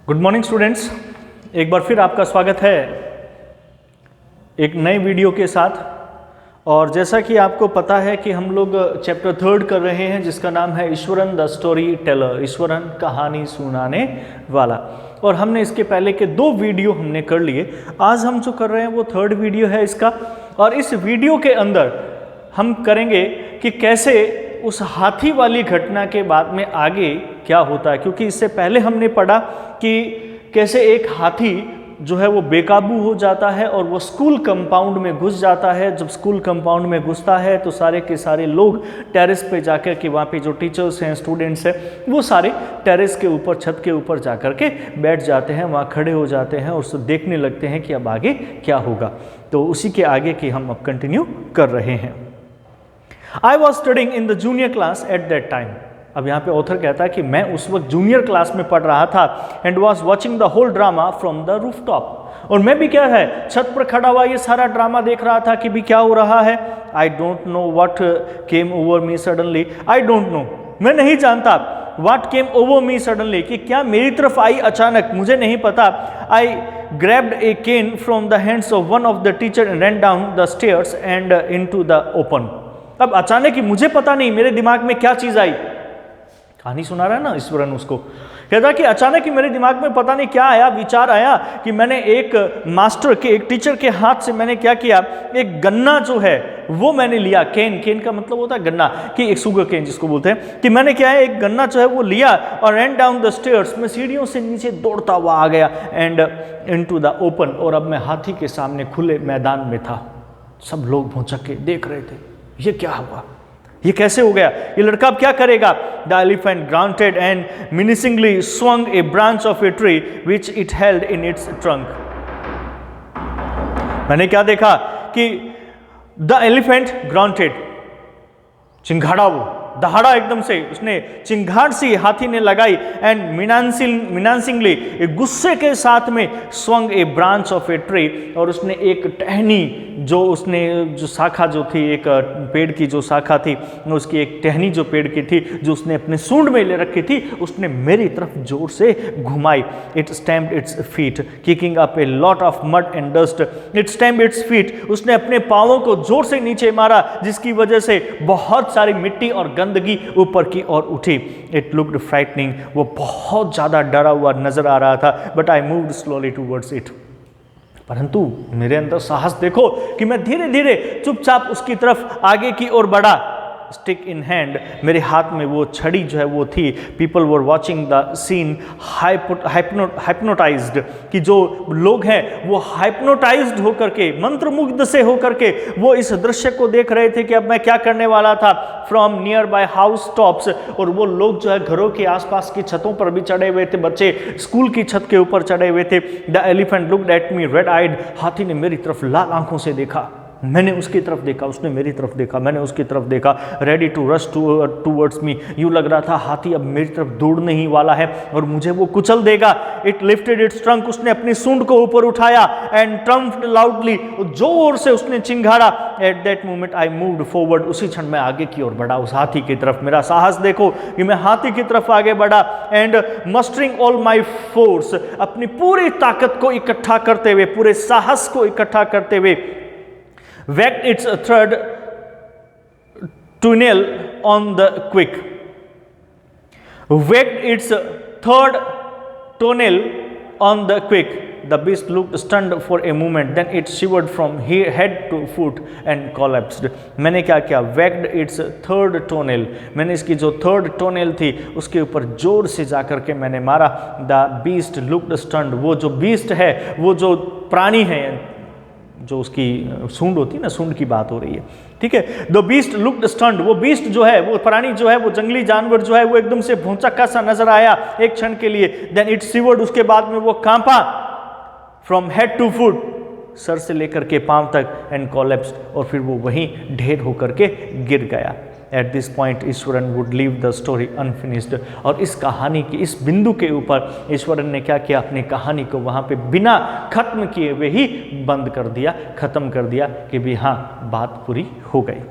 Good morning students, एक बार फिर आपका स्वागत है एक नए वीडियो के साथ। और जैसा कि आपको पता है कि हम लोग चैप्टर 3 कर रहे हैं जिसका नाम है Eswaran the story teller, Eswaran कहानी सुनाने वाला। और हमने इसके पहले के 2 वीडियो हमने कर लिए। आज हम जो कर रहे हैं वो 3rd वीडियो है इसका। और इस वीडियो के अंदर हम करेंगे कि कैसे उस हाथी वाली घटना के बाद में आगे क्या होता है, क्योंकि इससे पहले हमने पढ़ा कि कैसे एक हाथी जो है वो बेकाबू हो जाता है और वो स्कूल कंपाउंड में घुस जाता है। जब स्कूल कंपाउंड में घुसता है तो सारे के सारे लोग टेरेस पे जाकर के, वहाँ पे जो टीचर्स हैं, स्टूडेंट्स हैं, वो सारे टेरेस के ऊपर, छत के ऊपर जाकर के बैठ जाते हैं, वहाँ खड़े हो जाते हैं और उसको देखने लगते हैं कि अब आगे क्या होगा। तो उसी के आगे की हम अब कंटिन्यू कर रहे हैं। I was studying in the junior class at that time. अब यहाँ पे ऑथर कहता है कि मैं उस वक्त जूनियर क्लास में पढ़ रहा था and was watching the whole drama from the rooftop. और मैं भी क्या है, छत पर खड़ा हुआ ये सारा ड्रामा देख रहा था कि भी क्या हो रहा है। I don't know what came over me suddenly. I don't know. मैं नहीं जानता what came over me suddenly, कि क्या मेरी तरफ आई अचानक, मुझे नहीं पता। I grabbed a cane from the hands of one of the teacher and ran down the stairs and into the open. अब अचानक ही मुझे पता नहीं मेरे दिमाग में क्या चीज आई। कहानी सुना रहा है ना ईश्वरन, उसको कहता कि अचानक ही मेरे दिमाग में पता नहीं क्या आया, विचार आया कि मैंने एक मास्टर के, एक टीचर के हाथ से मैंने क्या किया, एक गन्ना जो है वो मैंने लिया। केन का मतलब होता है गन्ना, कि एक शुगर केन जिसको बोलते हैं, कि मैंने क्या है एक गन्ना जो है वो लिया और रन डाउन द स्टेयर्स, मैं सीढ़ियों से नीचे दौड़ता हुआ आ गया एंड इनटू द ओपन, और अब मैं हाथी के सामने खुले मैदान में था। सब लोग भौंचक के देख रहे थे, ये क्या हुआ, ये कैसे हो गया, ये लड़का अब क्या करेगा। The elephant grunted and menacingly swung a branch of a tree which it held in its trunk. मैंने क्या देखा कि द एलिफेंट ग्रांटेड, चिंघाड़ा, वो दहाड़ा एकदम से उसने चिंगाड़ सी हाथी ने लगाई एंड मिनांसिंगली, एक गुस्से के साथ में swung a branch of a tree, और उसने एक टहनी जो शाखा जो थी, एक पेड़ की जो शाखा थी, उसकी एक टहनी जो पेड़ की थी जो उसने अपने सूंड में ले रखी थी, उसने मेरी तरफ जोर से घुमाई। It stamped its feet kicking up a lot of mud and dust. It stamped its feet, उसने अपने पांवों को जोर से नीचे मारा जिसकी वजह से बहुत सारी मिट्टी और गंदगी ऊपर की ओर उठी। इट लुक्ड फ्राइटनिंग, वो बहुत ज्यादा डरा हुआ नजर आ रहा था। But I moved slowly towards it, परंतु मेरे अंदर साहस देखो कि मैं धीरे धीरे चुपचाप उसकी तरफ आगे की ओर बढ़ा। स्टिक इन हैंड, मेरे हाथ में वो छड़ी जो है वो थी। People were watching the scene hypnotized, कि जो लोग हैं वो हाइप्नोटाइज्ड होकर के, मंत्रमुग्ध से होकर के वो इस दृश्य को देख रहे थे कि अब मैं क्या करने वाला था। From near by house tops, और वो लोग जो है घरों के आसपास की छतों पर भी चढ़े हुए थे, बच्चे स्कूल की छत के ऊपर चढ़े हुए थे। The elephant looked at me red eyed, हाथी ने मेरी तरफ लाल आंखों से देखा, मैंने उसकी तरफ देखा, उसने मेरी तरफ देखा, मैंने उसकी तरफ देखा। Ready to rush towards me, यूं लग रहा था हाथी अब मेरी तरफ दौड़ने ही वाला है और मुझे वो कुचल देगा। इट लिफ्टेड इट्स ट्रंक, उसने अपनी सूंड को ऊपर उठाया एंड ट्रम्प्ड लाउडली, जोर से उसने चिंघाड़ा। At that moment I moved forward, उसी क्षण मैं आगे की ओर बढ़ा, उस हाथी की तरफ। मेरा साहस देखो कि मैं हाथी की तरफ आगे बढ़ा। एंड मस्टरिंग ऑल माई फोर्स, अपनी पूरी ताकत को इकट्ठा करते हुए, पूरे साहस को इकट्ठा करते हुए, whacked its third toenail on the quick. Whacked its third toenail on the quick. The beast looked stunned for a moment, then it shivered from head to foot and collapsed. मैंने क्या किया, whacked its third toenail, मैंने इसकी जो third toenail थी उसके ऊपर जोर से जाकर के मैंने मारा। The beast looked stunned, वो जो beast है, वो जो प्राणी है, जो उसकी सूंड होती है ना, सूंड की बात हो रही है, ठीक है। द बीस्ट लुक्ड स्टन्ड, वो बीस्ट जो है, वो प्राणी जो है, वो जंगली जानवर जो है, वो एकदम से भौचक्का सा नजर आया एक क्षण के लिए। देन इट शिवर्ड, उसके बाद में वो कांपा। फ्रॉम हेड टू फुट, सर से लेकर के पांव तक, एंड कोलैप्स्ड, और फिर वो वहीं ढेर होकर के गिर गया। At this point Eswaran would leave the story unfinished, और इस कहानी की इस बिंदु के ऊपर ईश्वरन ने क्या किया, अपनी कहानी को वहाँ पे बिना खत्म किए हुए ही बंद कर दिया, खत्म कर दिया कि भी हाँ, बात पूरी हो गई।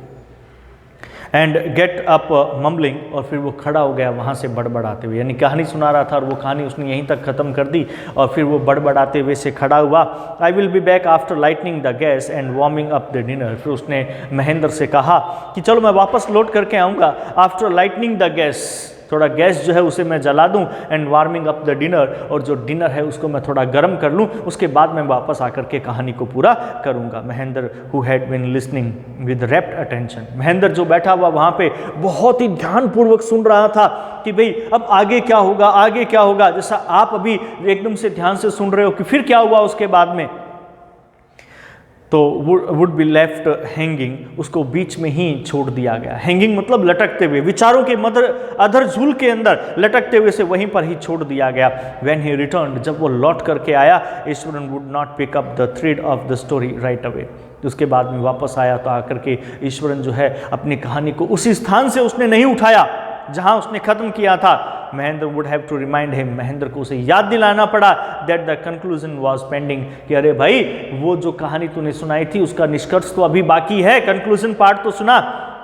एंड गेट अप मम्बलिंग, और फिर वो खड़ा हो गया वहाँ से बड़बड़ाते हुए, यानी कहानी सुना रहा था और वो कहानी उसने यहीं तक ख़त्म कर दी और फिर वो बड़बड़ाते हुए से खड़ा हुआ। I will be back after lightning the gas and warming up the dinner. फिर उसने महेंद्र से कहा कि चलो मैं वापस लौट करके आऊँगा, आफ्टर लाइटनिंग द गैस, थोड़ा गैस जो है उसे मैं जला दूं, and warming up the dinner, और जो डिनर है उसको मैं थोड़ा गर्म कर लूं, उसके बाद मैं वापस आकर के कहानी को पूरा करूंगा। Mahendra who had been listening with rapt attention, Mahendra जो बैठा हुआ वहाँ पे बहुत ही ध्यानपूर्वक सुन रहा था कि भाई अब आगे क्या होगा, आगे क्या होगा, जैसा आप अभी एकदम से ध्यान से सुन रहे हो कि फिर क्या हुआ उसके बाद में। तो वुड बी लेफ्ट हैंगिंग, उसको बीच में ही छोड़ दिया गया। हैंगिंग मतलब लटकते हुए, विचारों के अधर झूल के अंदर लटकते हुए से वहीं पर ही छोड़ दिया गया। व्हेन ही रिटर्न्ड, जब वो लौट करके आया, Eswaran would not pick up the thread of the story right away. उसके बाद में वापस आया तो आकर के ईश्वरन जो है अपनी कहानी को उसी स्थान से उसने नहीं उठाया जहां उसने खत्म किया था। Mahendra would have to remind him, Mahendra को उसे याद दिलाना पड़ा that the conclusion was pending, कि अरे भाई वो जो कहानी तूने सुनाई थी उसका निष्कर्ष तो अभी बाकी है, कंक्लूजन पार्ट तो सुना।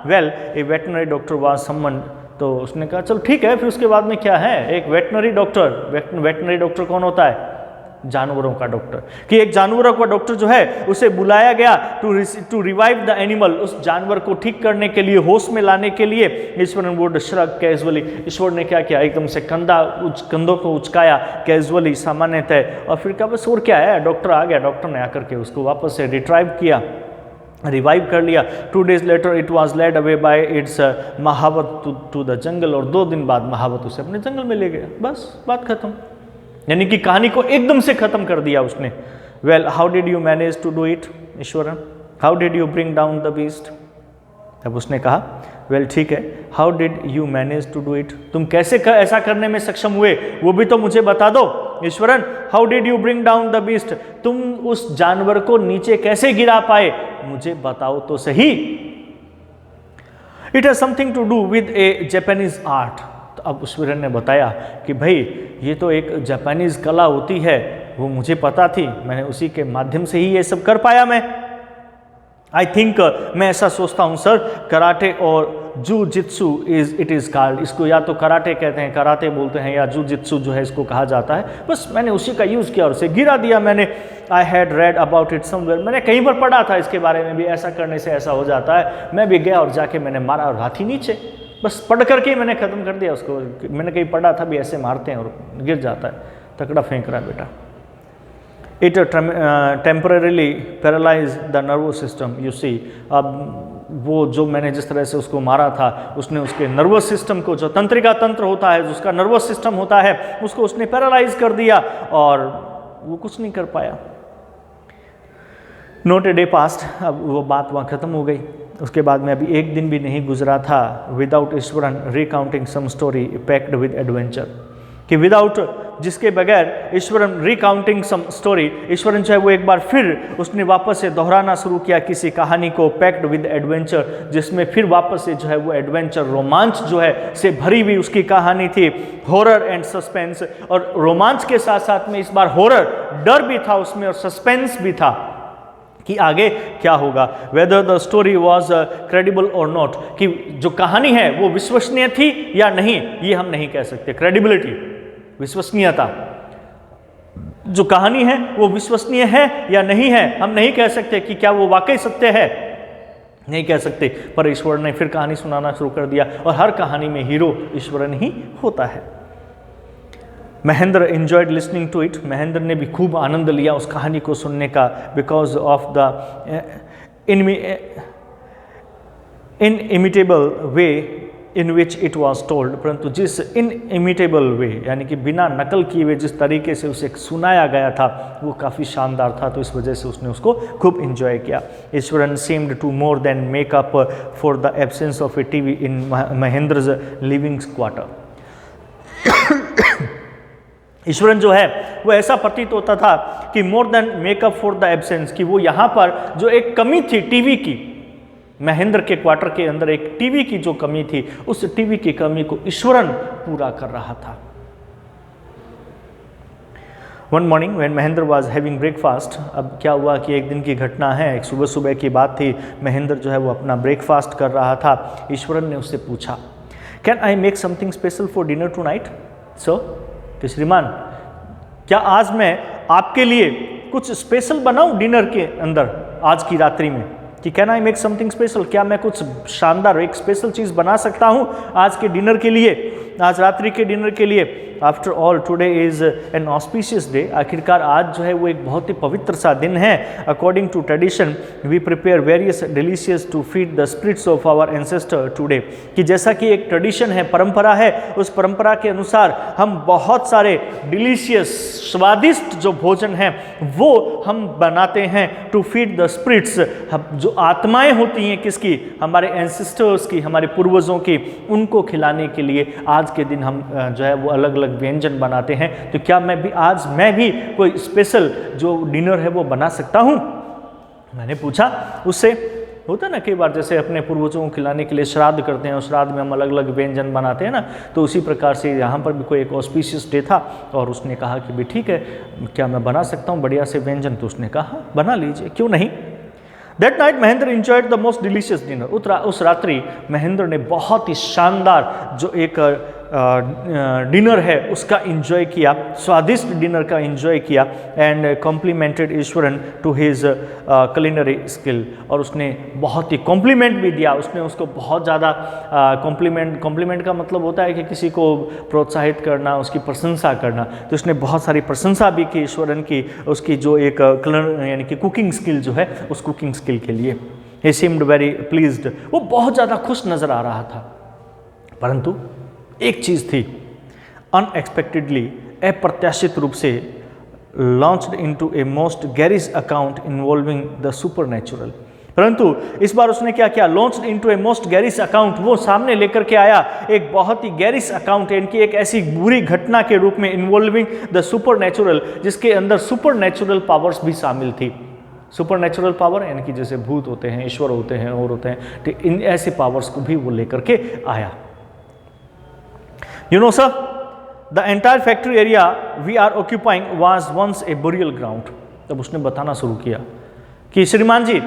Well A veterinary doctor was someone, तो उसने कहा चलो ठीक है। फिर उसके बाद में क्या है, एक वेटनरी डॉक्टर, वेटनरी डॉक्टर कौन होता है, जानवरों का डॉक्टर, कि एक जानवरों का डॉक्टर जो है उसे बुलाया गया टू रिवाइव द एनिमल, उस जानवर को ठीक करने के लिए, होश में लाने के लिए। ईश्वरन वुड श्रग कैजुअली, ईश्वर ने क्या किया, एकदम से कंधों को उचकाया कैजुअली, सामान्यतः, और फिर क्या बस और क्या है, डॉक्टर आ गया, डॉक्टर ने आकर के उसको वापस से रिट्राइव किया, रिवाइव कर लिया। 2 days later it was led away by its महावत to the jungle, और 2 दिन बाद महावत उसे अपने जंगल में ले गया, बस बात खत्म, यानी कि कहानी को एकदम से खत्म कर दिया उसने। Well how did you manage to do it Eswaran, how did you bring down the beast. तब उसने कहा वेल ठीक है, how did you manage to do it, तुम कैसे ऐसा करने में सक्षम हुए वो भी तो मुझे बता दो Eswaran. How did you bring down the beast, तुम उस जानवर को नीचे कैसे गिरा पाए, मुझे बताओ तो सही। It has something to do with a Japanese art, तो अब ईश्वरन ने बताया कि भाई ये तो एक जापानीज कला होती है, वो मुझे पता थी, मैंने उसी के माध्यम से ही ये सब कर पाया। आई थिंक मैं ऐसा सोचता हूँ सर, कराटे और जू जित्सु इट इज़ कॉल्ड, इसको या तो कराटे कहते हैं, कराटे बोलते हैं, या जू जित्सु जो है इसको कहा जाता है। बस मैंने उसी का यूज़ किया और उसे गिरा दिया मैंने। I had read about it somewhere, मैंने कहीं पर पढ़ा था इसके बारे में भी, ऐसा करने से ऐसा हो जाता है। मैं भी गया और जाके मैंने मारा और हाथी नीचे, बस पढ़ करके मैंने ख़त्म कर दिया उसको। मैंने कहीं पढ़ा था भी ऐसे मारते हैं और गिर जाता है, तकड़ा फेंक रहा है बेटा। It temporarily paralyse the nervous system, you see. अब वो जो मैंने जिस तरह से उसको मारा था, उसने उसके नर्वस सिस्टम को, जो तंत्रिका तंत्र होता है, उसका नर्वस सिस्टम होता है, उसको उसने पैरालाइज कर दिया और वो कुछ नहीं कर पाया। नॉट ए डे पास्ट, अब वो बात वहाँ ख़त्म हो गई। उसके बाद में अभी एक दिन भी नहीं गुजरा था without Eswaran recounting some story packed with adventure, कि विदाउट, जिसके बगैर Eswaran recounting some story, Eswaran जो है वो एक बार फिर उसने वापस से दोहराना शुरू किया किसी कहानी को, पैक्ड विद एडवेंचर, जिसमें फिर वापस से जो है वो एडवेंचर, रोमांच जो है से भरी हुई उसकी कहानी थी। हॉरर एंड सस्पेंस, और रोमांच के साथ साथ में इस बार हॉरर, डर भी था उसमें और सस्पेंस भी था कि आगे क्या होगा। Whether the story was credible और नॉट, कि जो कहानी है वो विश्वसनीय थी या नहीं, ये हम नहीं कह सकते। क्रेडिबिलिटी, विश्वसनीयता, जो कहानी है वो विश्वसनीय है या नहीं है, हम नहीं कह सकते कि क्या वो वाकई सत्य है, नहीं कह सकते। पर ईश्वर ने फिर कहानी सुनाना शुरू कर दिया और हर कहानी में हीरो ईश्वरन ही होता है। Mahendra enjoyed listening to it, Mahendra ने भी खूब आनंद लिया उस कहानी को सुनने का, because of the inimitable way in which it was told, परंतु जिस इनइमिटेबल वे, यानी कि बिना नकल किए हुए जिस तरीके से उसे सुनाया गया था वो काफ़ी शानदार था, तो इस वजह से उसने उसको खूब इंजॉय किया। Iswaran seemed to more than make up for the absence of a TV in Mahendra's living quarter. Iswaran जो है वो ऐसा प्रतीत होता था कि more than make up for the absence, कि वो यहाँ पर जो एक कमी थी टीवी की, महेंद्र के क्वार्टर के अंदर एक टीवी की जो कमी थी, उस टीवी की कमी को ईश्वरन पूरा कर रहा था। One morning when Mahendra was having breakfast, अब क्या हुआ कि एक दिन की घटना है, एक सुबह सुबह की बात थी, महेंद्र जो है वो अपना ब्रेकफास्ट कर रहा था। ईश्वरन ने उससे पूछा, can I make something special for dinner tonight sir? कि श्रीमान, क्या आज मैं आपके लिए कुछ स्पेशल बनाऊं डिनर के अंदर आज की रात्रि में? कि can I make something special, क्या मैं कुछ शानदार एक स्पेशल चीज़ बना सकता हूं आज के डिनर के लिए, आज रात्रि के डिनर के लिए? After all today is an auspicious day, आखिरकार आज जो है वो एक बहुत ही पवित्र सा दिन है। According to tradition we prepare various delicious to feed the spirits of our ancestor today, कि जैसा कि एक ट्रेडिशन है, परंपरा है, उस परंपरा के अनुसार हम बहुत सारे डिलीशियस स्वादिष्ट जो भोजन हैं वो हम बनाते हैं टू फीड द स्पिरिट्स, जो आत्माएं होती हैं किसकी? हमारे एंसेस्टर्स की, हमारे पूर्वजों की, उनको खिलाने के लिए आज के दिन हम जो है वो अलग अलग व्यंजन बनाते हैं। तो क्या मैं भी कोई स्पेशल जो डिनर है वो बना सकता हूं? मैंने पूछा उससे। होता है ना कई बार, जैसे अपने पूर्वजों को खिलाने के लिए श्राद्ध करते हैं, उस श्राद्ध में हम अलग अलग व्यंजन बनाते हैं ना, तो उसी प्रकार से यहाँ पर भी कोई एक ऑस्पिशियस डे था और उसने कहा कि भी ठीक है, क्या मैं बना सकता हूँ बढ़िया से व्यंजन? तो उसने कहा बना लीजिए, क्यों नहीं। That night Mahendra enjoyed the most delicious dinner, उस रात्रि महेंद्र ने बहुत ही शानदार जो एक डिनर है उसका इंजॉय किया, स्वादिष्ट डिनर का इंजॉय किया। And complimented Eswaran to his culinary skill, और उसने बहुत ही कॉम्प्लीमेंट भी दिया, उसने उसको बहुत ज़्यादा कॉम्प्लीमेंट का मतलब होता है कि किसी को प्रोत्साहित करना, उसकी प्रशंसा करना, तो उसने बहुत सारी प्रशंसा भी की ईश्वरन की, उसकी जो एक यानी कि कुकिंग स्किल जो है उस कुकिंग स्किल के लिए। ही सीम्ड वेरी प्लीज्ड, वो बहुत ज़्यादा खुश नज़र आ रहा था। परंतु एक चीज़ थी, अनएक्सपेक्टेडली, अप्रत्याशित रूप से launched into a most garish account involving the supernatural. परंतु इस बार उसने क्या किया? Launched into a most garish account, वो सामने लेकर के आया एक बहुत ही गैरिश अकाउंट, यानी एक ऐसी बुरी घटना के रूप में, इन्वॉल्विंग द सुपरनैचुरल, जिसके अंदर सुपरनैचुरल पावर्स भी शामिल थी। सुपरनैचुरल पावर यानी कि जैसे भूत होते हैं, ईश्वर होते हैं और होते हैं, तो इन ऐसे पावर्स को भी वो लेकर के आया। You know, sir, the entire factory area we are occupying was once a burial ground. तब उसने बताना शुरू किया कि श्रीमान जी,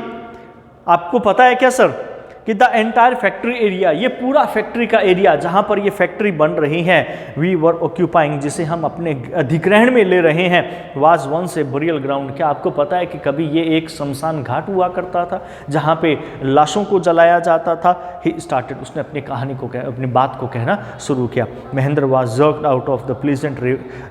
आपको पता है क्या सर कि द एंटायर फैक्ट्री एरिया, ये पूरा फैक्ट्री का एरिया जहाँ पर ये फैक्ट्री बन रही है, वी वर ऑक्यूपाइंग, जिसे हम अपने अधिग्रहण में ले रहे हैं, was once a burial ground. क्या आपको पता है कि कभी ये एक शमशान घाट हुआ करता था जहाँ पे लाशों को जलाया जाता था? ही स्टार्टेड, उसने अपनी कहानी को अपनी बात को कहना शुरू किया। Mahendra was jerked out of the pleasant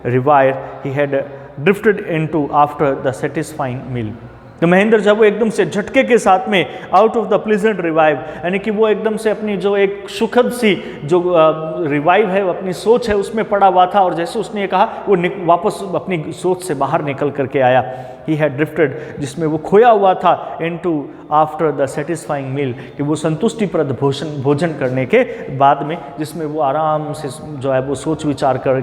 reverie he had drifted into after the satisfying meal. तो महेंद्र जब वो एकदम से झटके के साथ में out of the pleasant revive, यानी कि वो एकदम से अपनी जो एक सुखद सी जो रिवाइव है, अपनी सोच है, उसमें पड़ा हुआ था, और जैसे उसने ये कहा वो वापस अपनी सोच से बाहर निकल करके आया। ही हैड ड्रिफ्टेड, जिसमें वो खोया हुआ था, इनटू आफ्टर द सेटिस्फाइंग मील, कि वो संतुष्टिप्रद भोजन करने के बाद में, जिसमें वो आराम से जो है वो सोच विचार कर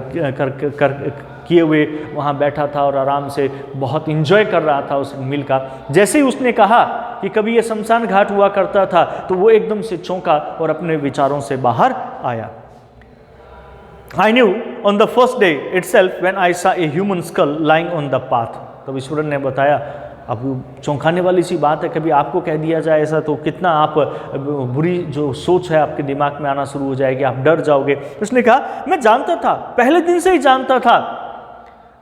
किए हुए वहाँ बैठा था और आराम से बहुत इंजॉय कर रहा था उस मील का। जैसे ही उसने कहा कि कभी ये शमशान घाट हुआ करता था, तो वो एकदम से चौंका और अपने विचारों से बाहर आया। I knew on the first day itself when I saw a human skull lying on the path. तब ईश्वरन ने बताया, अब चौंकाने वाली सी बात है, कभी आपको कह दिया जाए ऐसा तो कितना आप बुरी जो सोच है आपके दिमाग में आना शुरू हो जाएगी, आप डर जाओगे। उसने कहा, मैं जानता था, पहले दिन से ही जानता था,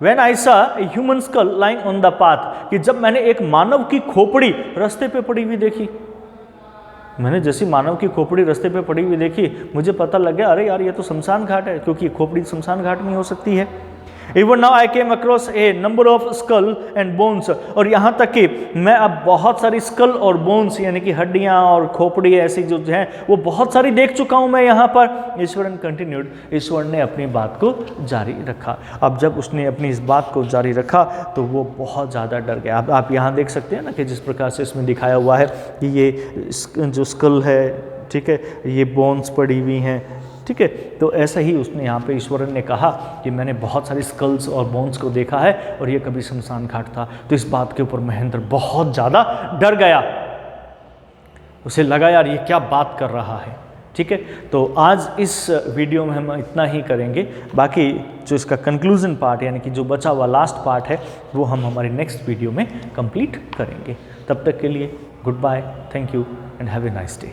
When I saw a human skull lying on the path, कि जब मैंने एक मानव की खोपड़ी रास्ते पे पड़ी हुई देखी, मैंने जैसी मानव की खोपड़ी रास्ते पे पड़ी हुई देखी, मुझे पता लग गया, अरे यार ये तो शमशान घाट है, क्योंकि खोपड़ी शमशान घाट में हो सकती है। Even now I came across a number of skull and bones, और यहाँ तक कि मैं अब बहुत सारी स्कल और बोन्स यानी कि हड्डियाँ और खोपड़ी ऐसी जो हैं वो बहुत सारी देख चुका हूँ मैं यहाँ पर। ईश्वरन कंटिन्यूड, ईश्वर ने अपनी बात को जारी रखा। अब जब उसने अपनी इस बात को जारी रखा तो वो बहुत ज़्यादा डर गया। अब आप यहाँ देख सकते हैं ना कि जिस प्रकार से इसमें दिखाया हुआ है कि ये जो स्कल है, ठीक है, ये बोन्स पड़ी हुई हैं, ठीक है, तो ऐसा ही उसने यहाँ पे ईश्वरन ने कहा कि मैंने बहुत सारी स्कल्स और बोन्स को देखा है और ये कभी शमशान घाट था। तो इस बात के ऊपर महेंद्र बहुत ज़्यादा डर गया, उसे लगा यार ये क्या बात कर रहा है, ठीक है, तो आज इस वीडियो में हम इतना ही करेंगे। बाकी जो इसका कंक्लूजन पार्ट यानी कि जो बचा हुआ लास्ट पार्ट है वो हम हमारी नेक्स्ट वीडियो में कंप्लीट करेंगे। तब तक के लिए goodbye, thank you and have a nice day.